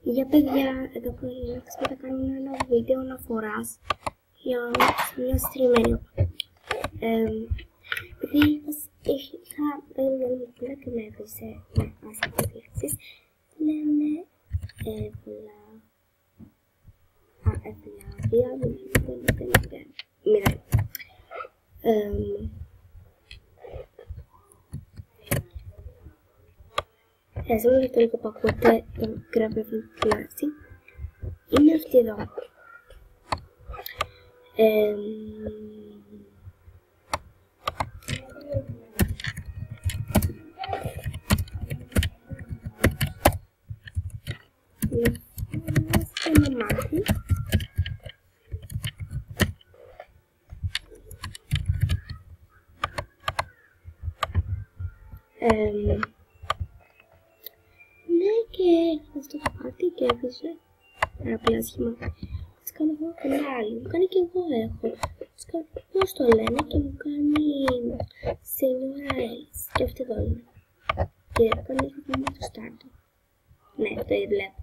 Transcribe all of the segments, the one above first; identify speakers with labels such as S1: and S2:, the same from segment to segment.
S1: Για παιδιά, εδώ που θα κάνουμε ένα βίντεο αναφοράς για μια στριμμένη. Επειδή είχα πολλά και με έβρισε με άσχετες λέξεις, λένε ευλάβεια, μηδέν. Εδώ είναι το λίγο που ακούτε το γραβεύει πλάστη. Είναι αυτή εδώ. Ένα μάτι. Ναι, και αυτό το πάρτι και έβριζε παραπλά σχήμα. Τις κάνω εγώ και άλλη. Μου κάνει και εγώ έχω. Τις κάνω πώς το λένε και μου κάνει Σενιόρα Έλλης. Και αυτή εδώ είναι. Και κάνει αυτό με το στάρτο. Ναι, το ήδη βλέπω.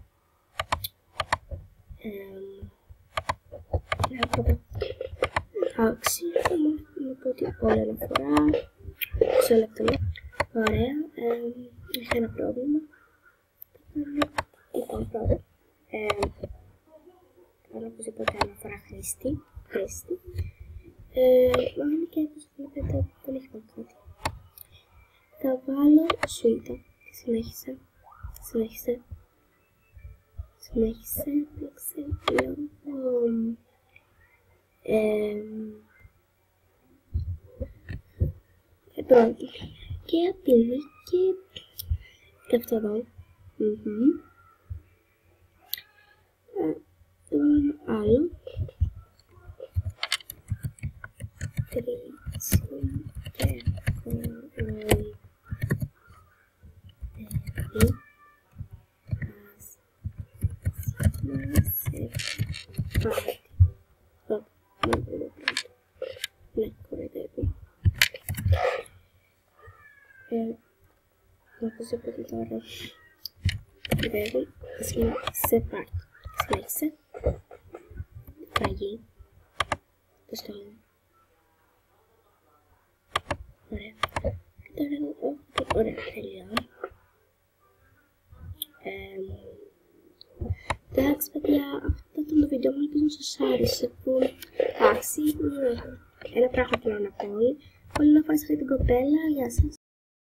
S1: Εντάξει, να πω ότι όλη αναφορά. Σε όλα αυτά. Ωραία. Είχα ένα πρόβλημα. Λοιπόν, πρώτα. Θέλω οπωσδήποτε αναφορά χρήστη. Είναι και όπως βλέπετε δεν έχει πάει κάτι. Θα βάλω σουίτα. Συνέχισε. Πρώτη. Και απειλή και αυτό εδώ. Άλλο. Τρίτσι και κοροϊδεύει. Σε πάρτι. Ναι, κοροϊδεύει. Οπωσδήποτε τώρα κοροϊδεύει σε πάρτι. Συνέχισε. Φαγή. Το στόλο. Ωραία. Και τώρα εδώ. Ωραία, τέλεια. Εντάξει παιδιά, αυτό ήταν το βίντεο μου, ελπίζω να σας άρεσε που εντάξει, ένα πράγμα θέλω να πω. Πολύ να φάεις αυτή την κοπέλα, γεια σας.